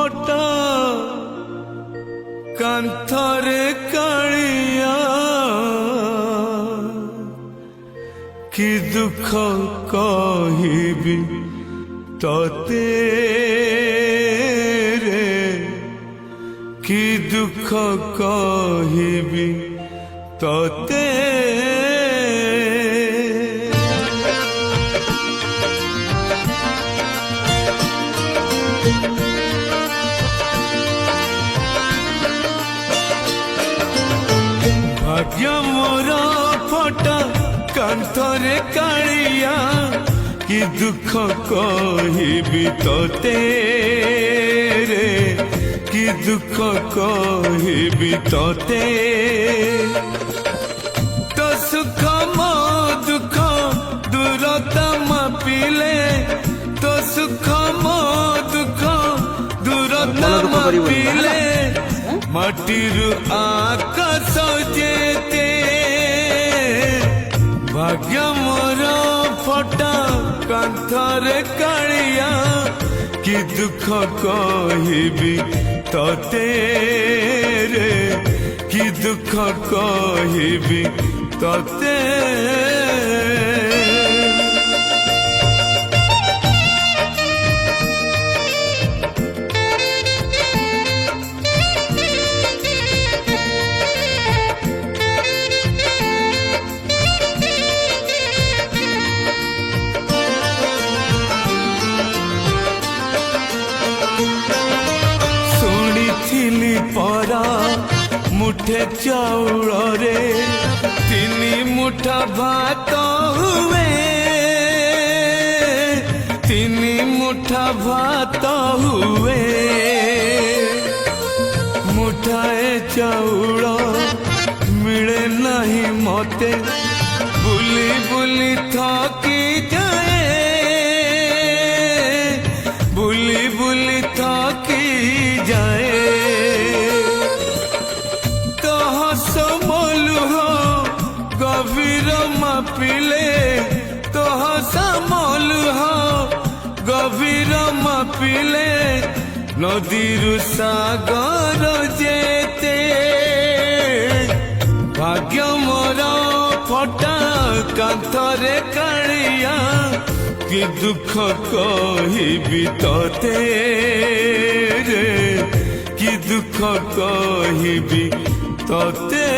ଫଟା କାନ୍ଥରେ କାଳିଆ କି ଦୁଃଖ କହିବି ତତେ ରେ କି ଦୁଃଖ କହିବି ତତେ भाग्य मोर फटा कांथरे कालिया कि दुख कहबी तते रे कि दुख कहबी तते तो सुख मो दुख दूरता मापिले तो सुख मो दुख दूरता मापिले माटीरु आकाश जेते भाग्य मोर फटा कांथरे कालिया कि दुख कहबी तते रे कि दुख कहबी तते परा मुठे चाउल रे तीनी मुठा भात हुए तीनी मुठा भात हुए मुठाए चाउल मिले नहीं मते बुली बुली थकी जाए बुली बुली थकी जाए गभीर मापिले तो समल गभीर मापिले नदीरु सागर जेते भाग्य मोर फटा कांथरे कालिया कि दुख कहबी तते रे कि दुख कहबी तते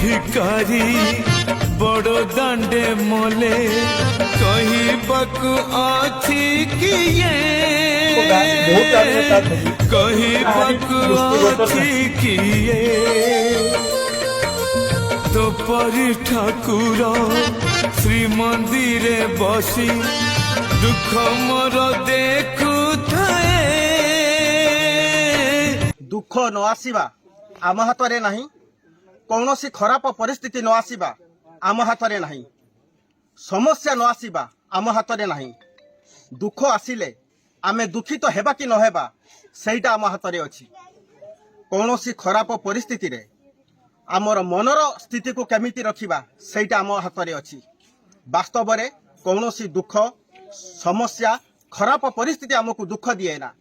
भिकारी बड़ दांडे मोले कहबाकू आछि किए कहबाकू आछि किए तो परी ठाकुर श्री मंदिरे बसी दुख मोर देखु थाए दुख न आसीबा आम हाथ नहीं कौन सी खराब परिस्थिति न आसीबा आम हाथ नहीं समस्या न आसीबा आम हाथ नहीं दुख आसिले आमे दुखित हेबा कि न हेबा सेटा आम हाथ अच्छी कौन सी खराब परिस्थिति रे आमर मनर स्थिति को केमिति रखिबा सेटा आम हाथ अच्छी वास्तव में कौन सी दुख समस्या खराब परिस्थिति आमको दुख दिए ना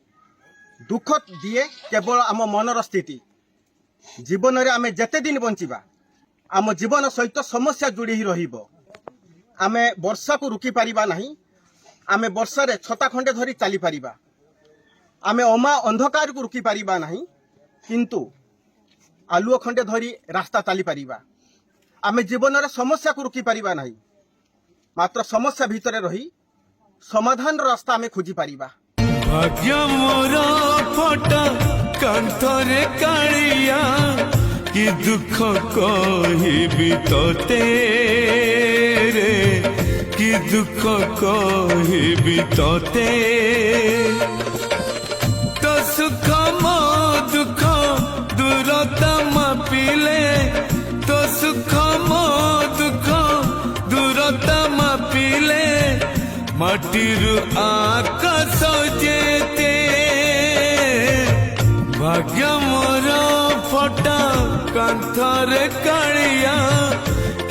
दुख दिए केवल आम मनर स्थिति जीवन रे आमे जेते दिन बंचिबा आम जीवन सहित समस्या जोड़ी ही रहिबो आमे वर्षा को रुकी पारिबा नहीं आमे वर्षा रे छता खंडे धरी चली पारिबा आमे अमा अंधकार को रुकी पारिबा नहीं किंतु आलुओ खंडे धरी रास्ता चली पारिबा आमे जीवन रे समस्या को रुकी पारिबा नहीं मात्र समस्या भीतर रही समाधान रास्ता आमे खोजी पारिबा भाग्य मोर फटा कांथरे कालिया कि दुख कहबी तते रे कि दुख कहबी तते तो सुख मो दुख दूरता मापिले तो सुख मो ମାଟିରୁ ଆକାଶ ଯେତେ ଭାଗ୍ୟ ମୋର ଫଟା କାନ୍ଥରେ କାଳିଆ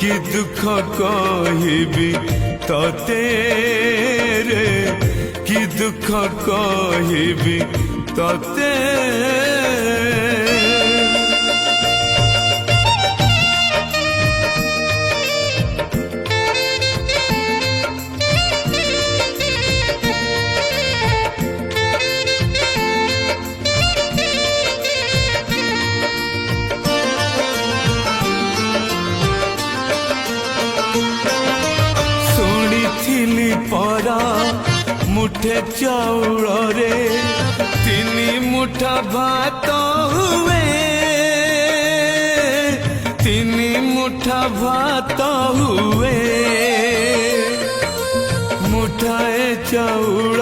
କି ଦୁଃଖ କହିବି ତତେ ରେ କି ଦୁଃଖ କହିବି ତତେ ଶୁଣିଥିଲି ପରା ମୁଠେ ଚାଉଳରେ 3 ମୁଠା ଭାତ ହୁଏ 3 ମୁଠା ଭାତ ହୁଏ ମୁଠାଏ ଚାଉଳ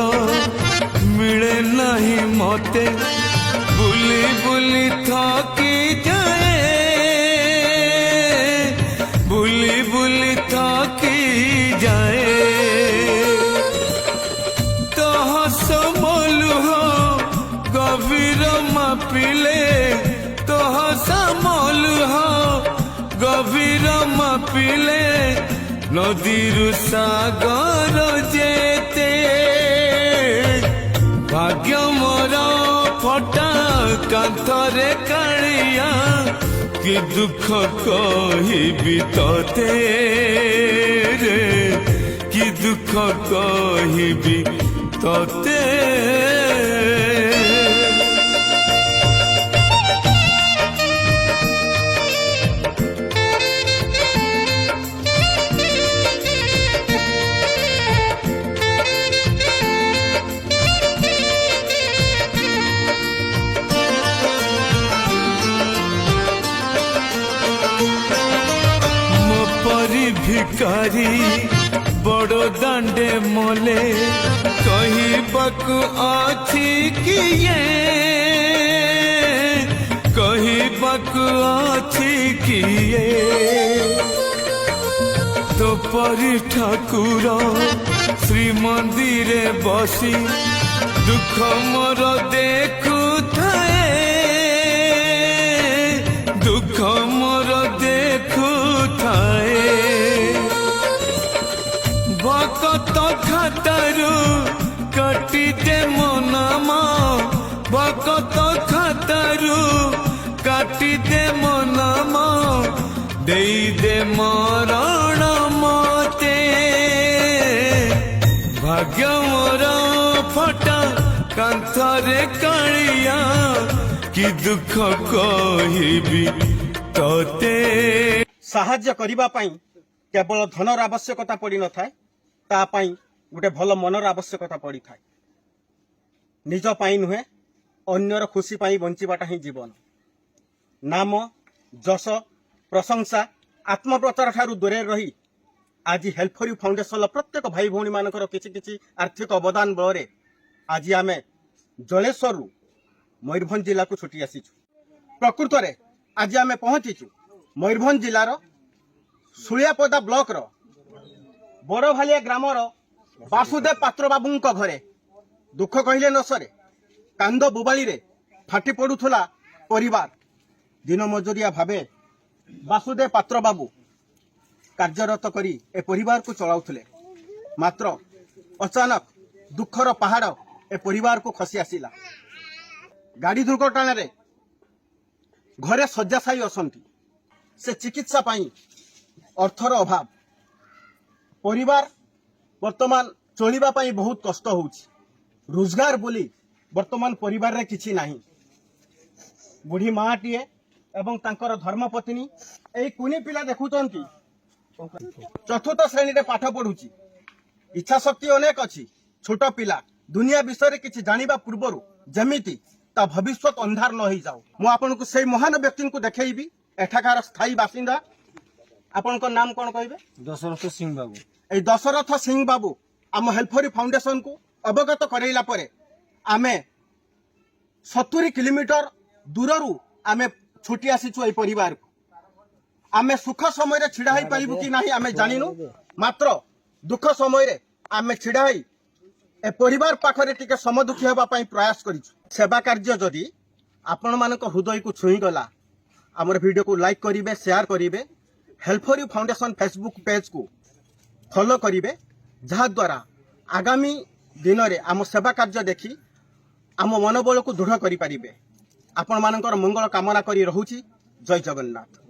ମିଳେ ନାହିଁ ମତେ ବୁଲି ବୁଲି ଥକି ଯାଏ ବୁଲି ବୁଲି ଥକି ଯାଏ ତହ ସମଲୁହ ଗଭୀର ମାପିଲେ ତହ ସମଲୁହ ଗଭୀର ମାପିଲେ ନଦୀରୁ ସାଗର ଯେତେ ଭାଗ୍ୟ ମୋର ଫଟା କାନ୍ଥରେ କାଳିଆ କି ଦୁଃଖ କହିବି ତତେ ରେ କି ଦୁଃଖ କହିବି ତତେ ଭିକାରୀ ବଡ଼ ଦାଣ୍ଡେ ମଲେ କହିବାକୁ ଅଛି କିଏ କହିବାକୁ ଅଛି କିଏ ତୋ ପରି ଠାକୁର ଶ୍ରୀମନ୍ଦିରେ ବସି ଦୁଃଖ ମୋର ଦେଖୁଥାଏ ଦୁଃଖ ମୋର ଦେଖୁଥାଏ ଭକତ ଖାତାରୁ କାଟିଦେ ମୋ ନାମ ଭକତ ଖାତାରୁ କାଟିଦେ ମୋ ନାମ ଦେଇଦେ ମରଣ ମତେ ଭାଗ୍ୟ ମୋର ଫଟା କାନ୍ଥରେ କାଳିଆ କି ଦୁଃଖ କହିବି ତତେ ସାହାଯ୍ୟ କରିବା ପାଇଁ କେବଳ ଧନର ଆବଶ୍ୟକତା ପଡ଼ିନଥାଏ ତା ପାଇଁ ଗୋଟେ ଭଲ ମନର ଆବଶ୍ୟକତା ପଡ଼ିଥାଏ ନିଜ ପାଇଁ ନୁହେଁ ଅନ୍ୟର ଖୁସି ପାଇଁ ବଞ୍ଚିବାଟା ହିଁ ଜୀବନ ନାମ ଯଶ ପ୍ରଶଂସା ଆତ୍ମପ୍ରଚାର ଠାରୁ ଦୂରରେ ରହି ଆଜି ହେଲ୍ପ ଫର୍ ୟୁ ଫାଉଣ୍ଡେସନର ପ୍ରତ୍ୟେକ ଭାଇ ଭଉଣୀମାନଙ୍କର କିଛି କିଛି ଆର୍ଥିକ ଅବଦାନ ବଳରେ ଆଜି ଆମେ ଜଳେଶ୍ୱରରୁ ମୟୂରଭଞ୍ଜ ଜିଲ୍ଲାକୁ ଛୁଟି ଆସିଛୁ ପ୍ରକୃତରେ ଆଜି ଆମେ ପହଞ୍ଚିଛୁ ମୟୂରଭଞ୍ଜ ଜିଲ୍ଲାର ସୁଳିଆପଦା ବ୍ଲକର ବଡ଼ଭାଲିଆ ଗ୍ରାମର ବାସୁଦେବ ପାତ୍ର ବାବୁଙ୍କ ଘରେ ଦୁଃଖ କହିଲେ ନ ସରେ କାନ୍ଦ ବୋବାଳିରେ ଫାଟି ପଡ଼ୁଥିଲା ପରିବାର ଦିନ ମଜୁରିଆ ଭାବେ ବାସୁଦେବ ପାତ୍ର ବାବୁ କାର୍ଯ୍ୟରତ କରି ଏ ପରିବାରକୁ ଚଳାଉଥିଲେ ମାତ୍ର ଅଚାନକ ଦୁଃଖର ପାହାଡ଼ ଏ ପରିବାରକୁ ଖସି ଆସିଲା ଗାଡ଼ି ଦୁର୍ଘଟଣାରେ ଘରେ ଶଯ୍ୟାଶାୟୀ ଅଛନ୍ତି ସେ ଚିକିତ୍ସା ପାଇଁ ଅର୍ଥର ଅଭାବ ପରିବାର ବର୍ତ୍ତମାନ ଚଳିବା ପାଇଁ ବହୁତ କଷ୍ଟ ହେଉଛି ରୋଜଗାର ବୋଲି ବର୍ତ୍ତମାନ ପରିବାରରେ କିଛି ନାହିଁ ବୁଢ଼ୀ ମାଆଟିଏ ଏବଂ ତାଙ୍କର ଧର୍ମପତ୍ନୀ ଏଇ କୁନି ପିଲା ଦେଖୁଛନ୍ତି ଚତୁର୍ଥ ଶ୍ରେଣୀରେ ପାଠ ପଢୁଛି ଇଚ୍ଛା ଶକ୍ତି ଅନେକ ଅଛି ଛୋଟ ପିଲା ଦୁନିଆ ବିଷୟରେ କିଛି ଜାଣିବା ପୂର୍ବରୁ ଯେମିତି ତା ଭବିଷ୍ୟତ ଅନ୍ଧାର ନ ହେଇଯାଉ ମୁଁ ଆପଣଙ୍କୁ ସେଇ ମହାନ ବ୍ୟକ୍ତିଙ୍କୁ ଦେଖେଇବି ଏଠାକାର ସ୍ଥାୟୀ ବାସିନ୍ଦା ଆପଣଙ୍କ ନାମ କ'ଣ କହିବେ ଦଶରଥ ସିଂ ବାବୁ এই দশরথ সিং বাবু আম হেল্প ফর ইউ ফাউন্ডেশন কু অবগত করাইলা পরে আমি 70 কিলোমিটার দূররু আমি ছুটি আসিছু এই পরিবার আমি সুখ সময় ছিড়া হয়ে পারিবু কি না আমি জানিনু মাত্র দুঃখ সময় आमे छिड़ा होई ए परिवार पाखरे टिके समदुखी हेबा पई प्रयास करिछु। सेवा कार्य जदि आपण मानक हृदय को छुई गला हमर वीडियो को लाइक करिवे, शेयर करिवे, help for you foundation Facebook page को फॉलो करिवे, जहा द्वारा आगामी दिन रे आम सेवा कार्य देखि आम मनोबल को दृढ़ करि पारिबे। आपण मानकर मंगल कामना करी रहुछि। जय जगन्नाथ।